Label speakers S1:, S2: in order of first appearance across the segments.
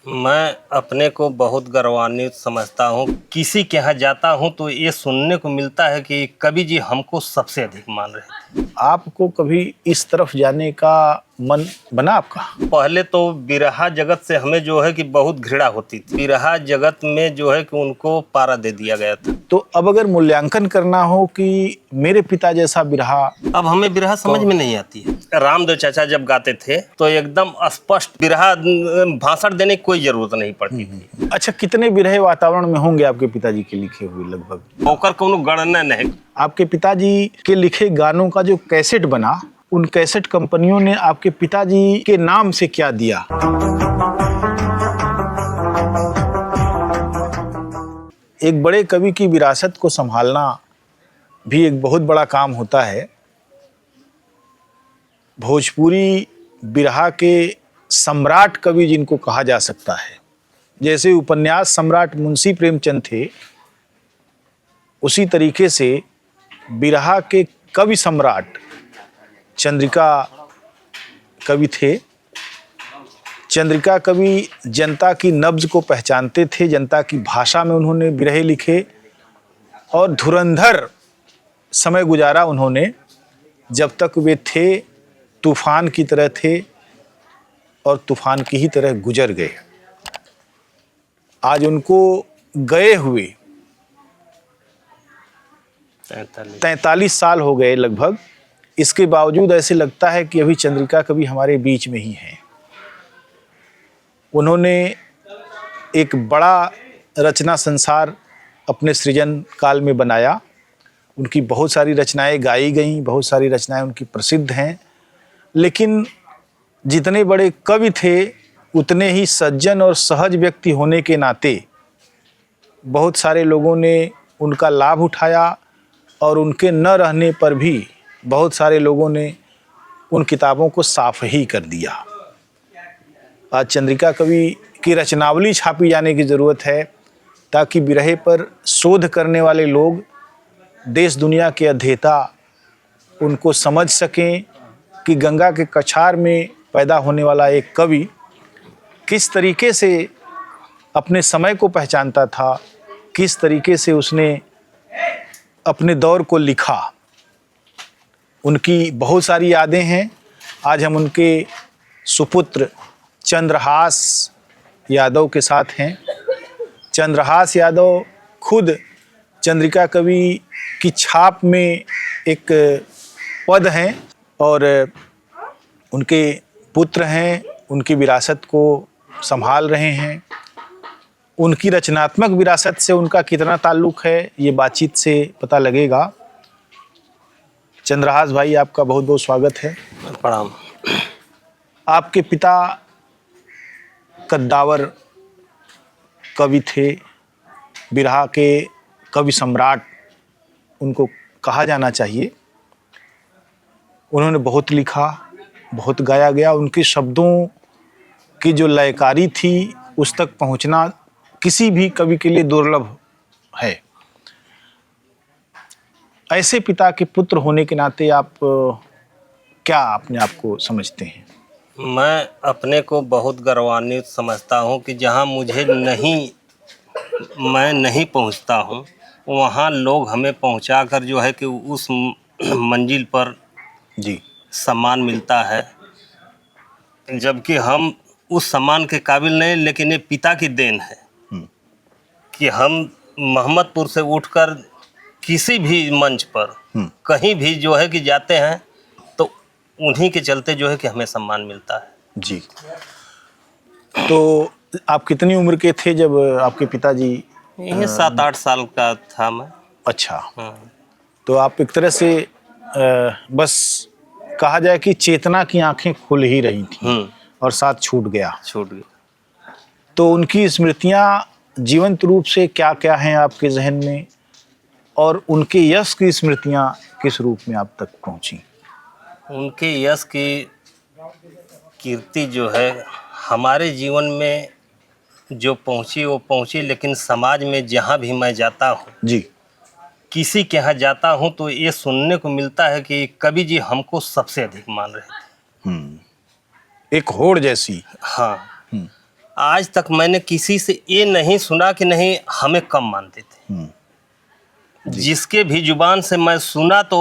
S1: मैं अपने को बहुत गौरवान्वित समझता हूँ। किसी के यहाँ जाता हूँ तो ये सुनने को मिलता है कि कवि जी हमको सबसे अधिक मान रहे थे।
S2: आपको कभी इस तरफ जाने का मन बना आपका?
S1: पहले तो बिरहा जगत से हमें जो है कि बहुत घृणा होती थी। बिरहा जगत में जो है कि उनको पारा दे दिया गया था।
S2: तो अब अगर मूल्यांकन करना हो कि मेरे पिता जैसा बिरहा,
S1: अब हमें बिरहा समझ में नहीं आती है। रामदेव चाचा जब गाते थे तो एकदम स्पष्ट बिरहा, भाषण देने की कोई जरूरत नहीं पड़ती थी।
S2: अच्छा, कितने बिरहे वातावरण में होंगे आपके पिताजी के लिखे हुए? लगभग
S1: होकर कोनो गणना नहीं।
S2: आपके पिताजी के लिखे गानों का जो कैसेट बना, उन कैसेट कंपनियों ने आपके पिताजी के नाम से क्या दिया? एक बड़े कवि की विरासत को संभालना भी एक बहुत बड़ा काम होता है। भोजपुरी बिरहा के सम्राट कवि जिनको कहा जा सकता है, जैसे उपन्यास सम्राट मुंशी प्रेमचंद थे, उसी तरीके से बिरहा के कवि सम्राट चंद्रिका कवि थे। चंद्रिका कवि जनता की नब्ज को पहचानते थे, जनता की भाषा में उन्होंने बिरहे लिखे और धुरंधर समय गुजारा उन्होंने। जब तक वे थे तूफान की तरह थे और तूफान की ही तरह गुजर गए। आज उनको गए हुए 43 साल हो गए लगभग। इसके बावजूद ऐसे लगता है कि अभी चंद्रिका कवि हमारे बीच में ही हैं। उन्होंने एक बड़ा रचना संसार अपने सृजन काल में बनाया। उनकी बहुत सारी रचनाएं गाई गईं, बहुत सारी रचनाएं उनकी प्रसिद्ध हैं। लेकिन जितने बड़े कवि थे, उतने ही सज्जन और सहज व्यक्ति होने के नाते बहुत सारे लोगों ने उनका लाभ उठाया और उनके न रहने पर भी बहुत सारे लोगों ने उन किताबों को साफ ही कर दिया। आज चंद्रिका कवि की रचनावली छापी जाने की ज़रूरत है ताकि बिरहे पर शोध करने वाले लोग, देश दुनिया के अध्येता उनको समझ सकें कि गंगा के कछार में पैदा होने वाला एक कवि किस तरीके से अपने समय को पहचानता था, किस तरीके से उसने अपने दौर को लिखा। उनकी बहुत सारी यादें हैं। आज हम उनके सुपुत्र चंद्रहास यादव के साथ हैं। चंद्रहास यादव खुद चंद्रिका कवि की छाप में एक पद हैं और उनके पुत्र हैं, उनकी विरासत को संभाल रहे हैं। उनकी रचनात्मक विरासत से उनका कितना ताल्लुक़ है, ये बातचीत से पता लगेगा। चंद्रहास भाई, आपका बहुत बहुत स्वागत है।
S1: प्रणाम।
S2: आपके पिता कद्दावर कवि थे, बिरहा के कवि सम्राट उनको कहा जाना चाहिए। उन्होंने बहुत लिखा, बहुत गाया गया। उनके शब्दों की जो लयकारी थी, उस तक पहुंचना किसी भी कवि के लिए दुर्लभ है। ऐसे पिता के पुत्र होने के नाते आप क्या अपने आप को समझते हैं?
S1: मैं अपने को बहुत गौरवान्वित समझता हूँ कि जहाँ मैं नहीं पहुँचता हूँ, वहाँ लोग हमें पहुँचाकर जो है कि उस मंजिल पर
S2: जी
S1: सम्मान मिलता है। जबकि हम उस सम्मान के काबिल नहीं, लेकिन ये पिता की देन है कि हम मोहम्मदपुर से उठकर किसी भी मंच पर कहीं भी जो है कि जाते हैं तो उन्हीं के चलते जो है कि हमें सम्मान मिलता है।
S2: जी। तो आप कितनी उम्र के थे जब आपके पिताजी?
S1: यही 7-8 साल का था मैं।
S2: अच्छा। तो आप एक तरह से बस कहा जाए कि चेतना की आंखें खुल ही रही थी और साथ छूट गया। तो उनकी स्मृतियाँ जीवंत रूप से क्या क्या हैं आपके जहन में, और उनके यश की स्मृतियाँ किस रूप में आप तक पहुँची?
S1: उनके यश की कीर्ति जो है हमारे जीवन में जो पहुँची वो पहुँची, लेकिन समाज में जहाँ भी मैं जाता हूँ
S2: जी,
S1: किसी के यहाँ जाता हूँ तो ये सुनने को मिलता है कि कवि जी हमको सबसे अधिक मान रहे थे।
S2: एक होड़ जैसी।
S1: हाँ। आज तक मैंने किसी से ये नहीं सुना कि नहीं हमें कम मानते थे। जिसके भी जुबान से मैं सुना तो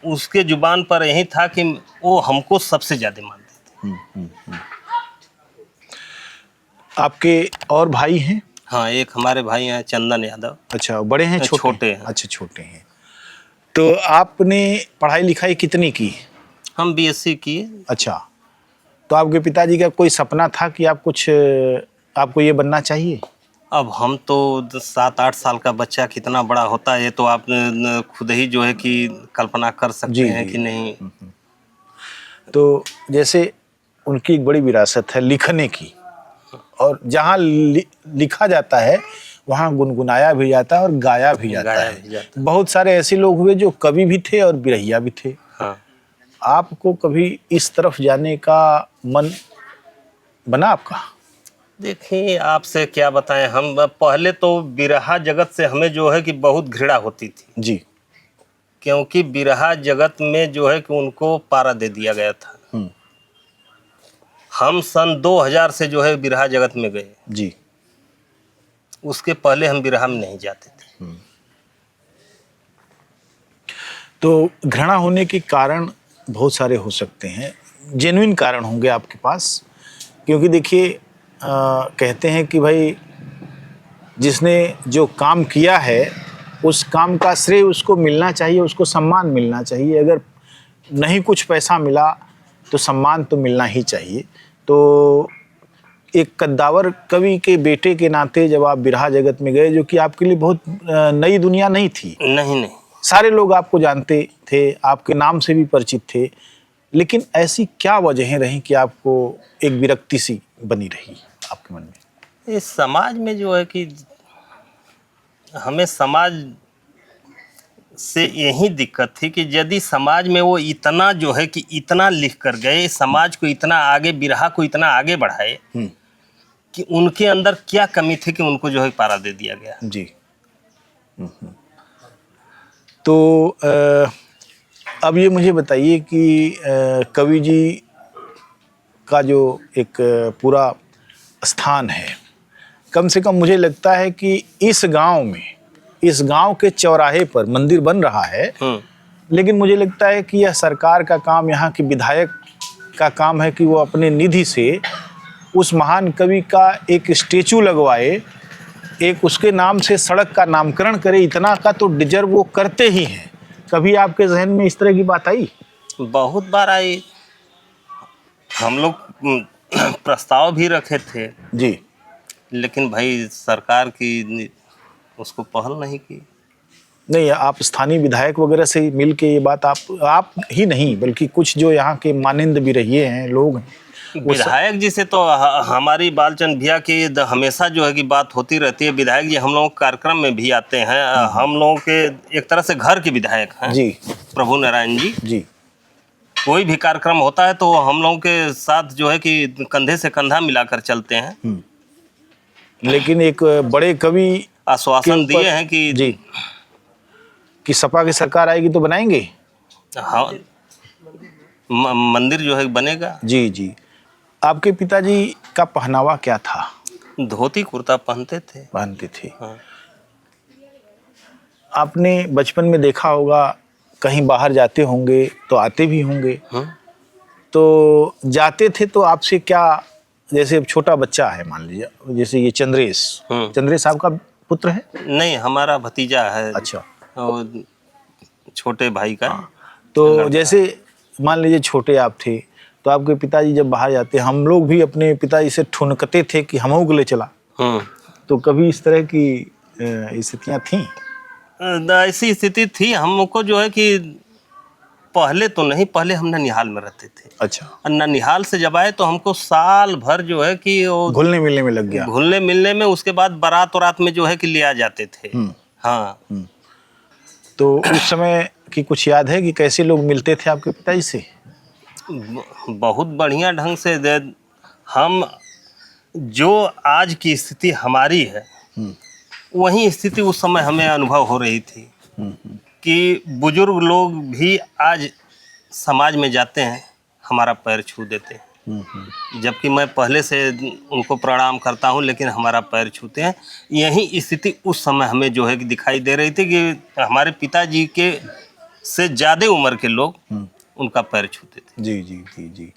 S1: उसके जुबान पर यही था कि वो हमको सबसे ज़्यादा मानते थे।
S2: आपके और भाई हैं?
S1: हाँ, एक हमारे भाई हैं चंदन यादव।
S2: अच्छा, बड़े हैं छोटे?
S1: छोटे हैं।
S2: अच्छा, छोटे हैं। तो आपने पढ़ाई लिखाई कितनी की?
S1: हम बीएससी किए।
S2: अच्छा, तो आपके पिताजी का कोई सपना था कि आप कुछ आपको ये बनना चाहिए?
S1: अब हम तो 7-8 साल का बच्चा कितना बड़ा होता है ये तो आप खुद ही जो है कि कल्पना कर सकते
S2: जी,
S1: हैं
S2: जी।
S1: कि नहीं।
S2: तो जैसे उनकी एक बड़ी विरासत है लिखने की, और जहाँ लिखा जाता है वहाँ गुनगुनाया भी जाता है और गाया भी जाता
S1: गाया
S2: है।
S1: भी जाता
S2: बहुत सारे ऐसे लोग हुए जो कवि भी थे और बिरहिया भी थे।
S1: हाँ।
S2: आपको कभी इस तरफ जाने का मन बना आपका?
S1: देखिए आपसे क्या बताएं, हम पहले तो बिरहा जगत से हमें जो है कि बहुत घृणा होती थी,
S2: जी।
S1: क्योंकि बिरहा जगत में जो है कि उनको पारा दे दिया गया था। हम सन 2000 से जो है बिरहा जगत में गए।
S2: जी।
S1: उसके पहले हम बिरहा में नहीं जाते थे।
S2: तो घृणा होने के कारण बहुत सारे हो सकते हैं, जेन्युइन कारण होंगे आपके पास, क्योंकि देखिए कहते हैं कि भाई जिसने जो काम किया है उस काम का श्रेय उसको मिलना चाहिए, उसको सम्मान मिलना चाहिए। अगर नहीं कुछ पैसा मिला तो सम्मान तो मिलना ही चाहिए। तो एक कद्दावर कवि के बेटे के नाते जब आप बिरहा जगत में गए, जो कि आपके लिए बहुत नई दुनिया नहीं थी,
S1: नहीं,
S2: सारे लोग आपको जानते थे, आपके नाम से भी परिचित थे, लेकिन ऐसी क्या वजहें रहीं कि आपको एक विरक्ति सी बनी रही आपके मन में?
S1: इस समाज में जो है कि हमें समाज से यही दिक्कत थी कि यदि समाज में वो इतना जो है कि इतना लिख कर गए, समाज को इतना आगे, बिरहा को इतना आगे बढ़ाए कि उनके अंदर क्या कमी थी कि उनको जो है पारा दे दिया गया।
S2: जी। तो अब ये मुझे बताइए कि कवि जी का जो एक पूरा स्थान है, कम से कम मुझे लगता है कि इस गांव के चौराहे पर मंदिर बन रहा है, लेकिन मुझे लगता है कि यह सरकार का काम, यहाँ के विधायक का काम है कि वो अपने निधि से उस महान कवि का एक स्टेचू लगवाए, एक उसके नाम से सड़क का नामकरण करे। इतना का तो डिजर्व वो करते ही हैं। कभी आपके जहन में इस तरह की बात आई?
S1: बहुत बार आई। हम लोग प्रस्ताव भी रखे थे
S2: जी।
S1: लेकिन भाई सरकार की उसको पहल नहीं की।
S2: नहीं, आप स्थानीय विधायक वगैरह से मिल के ये बात आप ही नहीं बल्कि कुछ जो यहाँ के मानिंद भी रहिए हैं लोग हैं,
S1: विधायक जी से तो हमारी बालचंद भैया की हमेशा जो है कि बात होती रहती है। विधायक जी हम लोगों के कार्यक्रम में भी आते हैं। हम लोगों के एक तरह से घर के विधायक हैं
S2: जी,
S1: प्रभु नारायण जी।
S2: जी।
S1: कोई भी कार्यक्रम होता है तो हम लोगों के साथ जो है कि कंधे से कंधा मिलाकर चलते हैं।
S2: लेकिन एक बड़े कवि
S1: आश्वासन दिए हैं कि
S2: जी कि सपा की सरकार आएगी तो बनाएंगे।
S1: हाँ, मंदिर जो है बनेगा।
S2: जी, जी। आपके पिताजी का पहनावा क्या था?
S1: धोती कुर्ता पहनते थे।
S2: हाँ। आपने बचपन में देखा होगा, कहीं बाहर जाते होंगे तो आते भी होंगे। तो जाते थे तो आपसे क्या, जैसे अब छोटा बच्चा है मान लीजिए, जैसे ये चंद्रेश आपका पुत्र है?
S1: नहीं, हमारा भतीजा है।
S2: अच्छा।
S1: और छोटे भाई का।
S2: तो जैसे मान लीजिए छोटे आप थे तो आपके पिताजी जब बाहर जाते, हम लोग भी अपने पिताजी से ठुनकते थे कि हमों को ले चला। तो कभी इस तरह की स्थितियाँ थीं?
S1: ऐसी स्थिति थी। हमको जो है कि पहले तो नहीं, पहले हम ननिहाल में रहते थे।
S2: अच्छा।
S1: और ननिहाल से जब आए तो हमको साल भर जो है कि
S2: घुलने मिलने में लग गया।
S1: घुलने मिलने में, उसके बाद बारात वरात में जो है कि ले आ जाते थे। हाँ।
S2: तो उस समय की कुछ याद है कि कैसे लोग मिलते थे आपके पिताजी से?
S1: बहुत बढ़िया ढंग से। हम जो आज की स्थिति हमारी है वही स्थिति उस समय हमें अनुभव हो रही थी कि बुजुर्ग लोग भी आज समाज में जाते हैं, हमारा पैर छू देते हैं। जबकि मैं पहले से उनको प्रणाम करता हूँ, लेकिन हमारा पैर छूते हैं। यही स्थिति उस समय हमें जो है कि दिखाई दे रही थी कि हमारे पिताजी के से ज़्यादा उम्र के लोग उनका पैर छूते थे।
S2: जी जी जी जी।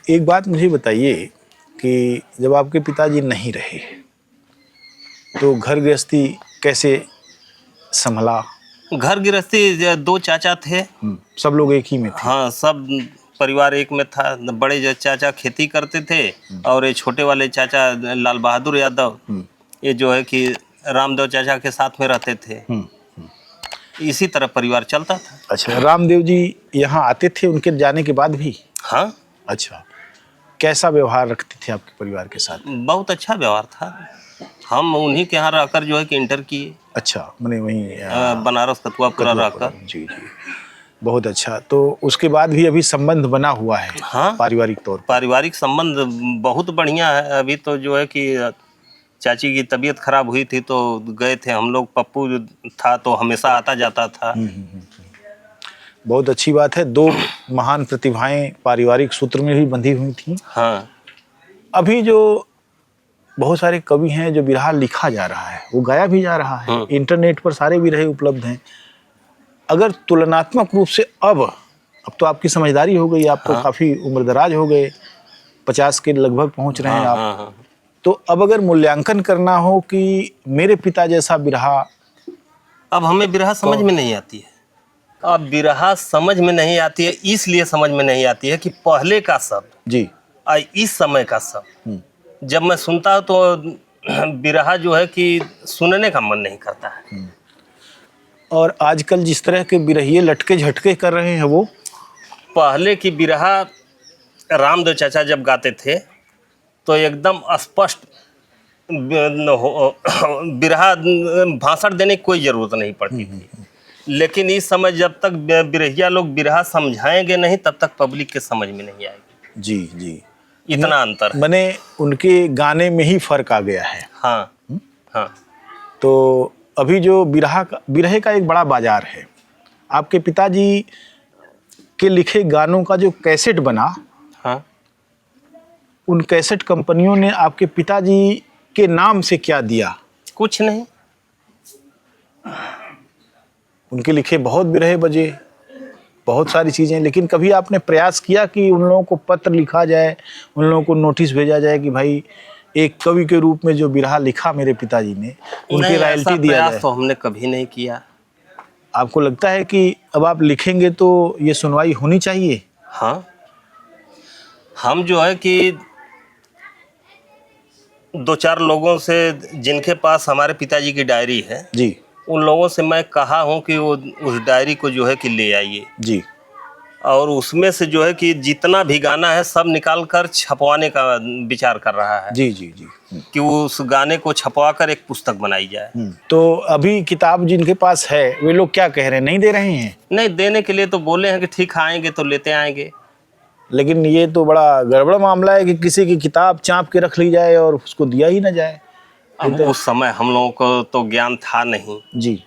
S2: एक बात मुझे बताइए कि जब आपके पिताजी नहीं रहे तो घर गृहस्थी कैसे संभला?
S1: घर गृहस्थी 2 चाचा थे।
S2: सब लोग एक ही में थे?
S1: हाँ, सब परिवार एक में था। बड़े जो चाचा खेती करते थे और ये छोटे वाले चाचा लाल बहादुर यादव, ये जो है कि रामदेव चाचा के साथ में रहते थे। इसी तरह परिवार चलता था।
S2: अच्छा, रामदेव जी यहाँ आते थे उनके जाने के बाद भी?
S1: हाँ।
S2: अच्छा, कैसा व्यवहार रखते थे आपके परिवार के साथ?
S1: बहुत अच्छा व्यवहार था। हम उन्हीं के यहाँ रहकर जो है कि इंटर किए।
S2: अच्छा, मैंने वहीं
S1: बनारस कतुआपुरा रहकर।
S2: जी जी, बहुत अच्छा। तो उसके बाद भी अभी संबंध बना हुआ है?
S1: हाँ,
S2: पारिवारिक तौर पर
S1: पारिवारिक संबंध बहुत बढ़िया है। अभी तो जो है कि चाची की तबीयत खराब हुई थी तो गए थे हम लोग। पप्पू जो था तो हमेशा आता जाता था।
S2: बहुत अच्छी बात है। 2 महान प्रतिभाएं पारिवारिक सूत्र में भी बंधी हुई थी।
S1: हाँ।
S2: अभी जो बहुत सारे कवि हैं जो बिरहा लिखा जा रहा है, वो गाया भी जा रहा है। इंटरनेट पर सारे बिरहे उपलब्ध हैं। अगर तुलनात्मक रूप से अब तो आपकी समझदारी हो गई, आप तो काफ़ी उम्रदराज हो गए, 50 के लगभग पहुंच रहे हैं आप। तो अब अगर मूल्यांकन करना हो कि मेरे पिता जैसा बिरहा,
S1: अब हमें बिरहा समझ में नहीं आती है। अब बिरहा समझ में नहीं आती है, इसलिए समझ में नहीं आती है कि पहले का शब्द
S2: जी
S1: इस समय का शब्द जब मैं सुनता हूँ तो बिरहा जो है कि सुनने का मन नहीं करता है।
S2: और आजकल जिस तरह के बिरहिए लटके झटके कर रहे हैं, वो
S1: पहले की बिरहा रामदेव चाचा जब गाते थे तो एकदम स्पष्ट बिरहा, भाषण देने की कोई ज़रूरत नहीं पड़ती थी। लेकिन इस समय जब तक बिरहिया लोग बिरहा समझाएंगे नहीं तब तक पब्लिक के समझ में नहीं आएगी।
S2: जी जी,
S1: इतना अंतर है।
S2: मैंने उनके गाने में ही फर्क आ गया है।
S1: हाँ हाँ।
S2: तो अभी जो बिरहे का एक बड़ा बाजार है। आपके पिताजी के लिखे गानों का जो कैसेट बना,
S1: हाँ,
S2: उन कैसेट कंपनियों ने आपके पिताजी के नाम से क्या दिया?
S1: कुछ नहीं।
S2: उनके लिखे बहुत बिरहे बजे, बहुत सारी चीज़ें, लेकिन कभी आपने प्रयास किया कि उन लोगों को पत्र लिखा जाए, उन लोगों को नोटिस भेजा जाए कि भाई एक कवि के रूप में जो बिरहा लिखा मेरे पिताजी ने, उनकी रॉयल्टी दिया जाए?
S1: तो हमने कभी नहीं किया।
S2: आपको लगता है कि अब आप लिखेंगे तो ये सुनवाई होनी चाहिए?
S1: हाँ, हम जो है कि 2-4 लोगों से जिनके पास हमारे पिताजी की डायरी है
S2: जी,
S1: उन लोगों से मैं कहा हूँ कि वो उस डायरी को जो है कि ले आइए
S2: जी,
S1: और उसमें से जो है कि जितना भी गाना है सब निकाल कर छपवाने का विचार कर रहा है।
S2: जी जी जी।
S1: कि उस गाने को छपवा कर एक पुस्तक बनाई जाए।
S2: तो अभी किताब जिनके पास है वे लोग क्या कह रहे हैं, नहीं दे रहे हैं?
S1: नहीं, देने के लिए तो बोले हैं कि ठीक आएंगे तो लेते आएंगे।
S2: लेकिन ये तो बड़ा गड़बड़ मामला है कि किसी की किताब चाँप के रख ली जाए और उसको दिया ही ना जाए।
S1: अब उस समय हम लोगों को तो ज्ञान था नहीं।
S2: जी,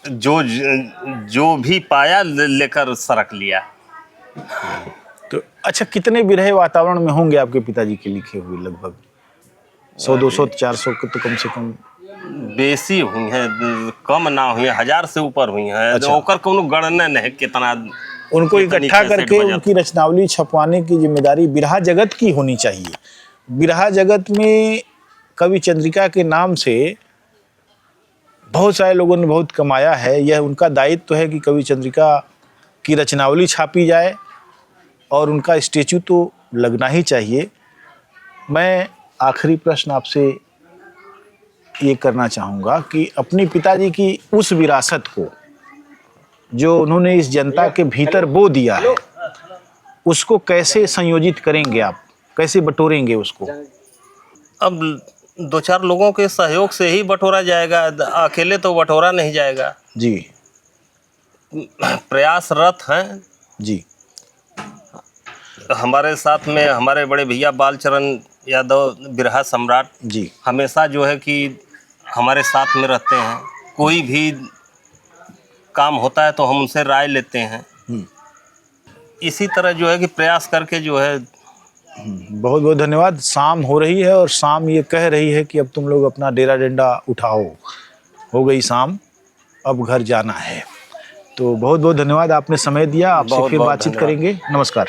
S1: जो भी पाया लेकर सरक लिया।
S2: तो अच्छा, कितने बिरहे वातावरण में होंगे आपके पिताजी के लिखे हुए? लगभग 100-200 400 तो कम से कम
S1: बेसी हुई हैं, कम ना हुई हैं, 1000 से ऊपर हुई हैं।
S2: अच्छा।
S1: ओकर कोनो गणना नहीं कितना।
S2: उनको इकट्ठा करके उनकी रचनावली छपवाने की जिम्मेदारी बिरहा जगत की होनी चाहिए। बिरहा जगत में कवि चंद्रिका के नाम से बहुत सारे लोगों ने बहुत कमाया है। यह उनका दायित्व है कि कवि चंद्रिका की रचनावली छापी जाए और उनका स्टेचू तो लगना ही चाहिए। मैं आखिरी प्रश्न आपसे ये करना चाहूँगा कि अपने पिताजी की उस विरासत को जो उन्होंने इस जनता के भीतर बो दिया है, उसको कैसे संयोजित करेंगे आप? कैसे बटोरेंगे उसको?
S1: अब 2-4 लोगों के सहयोग से ही बटोरा जाएगा, अकेले तो बटोरा नहीं जाएगा।
S2: जी,
S1: प्रयासरत हैं।
S2: जी,
S1: हमारे साथ में हमारे बड़े भैया बालचरण यादव बिरहा सम्राट
S2: जी,
S1: हमेशा जो है कि हमारे साथ में रहते हैं। कोई भी काम होता है तो हम उनसे राय लेते हैं। इसी तरह जो है कि प्रयास करके जो है
S2: बहुत बहुत धन्यवाद। शाम हो रही है और शाम ये कह रही है कि अब तुम लोग अपना डेरा डंडा उठाओ। हो गई शाम, अब घर जाना है। तो बहुत बहुत धन्यवाद, आपने समय दिया। आपसे
S1: बहुत
S2: फिर
S1: बहुत
S2: बातचीत
S1: धन्यवाद।
S2: करेंगे। नमस्कार।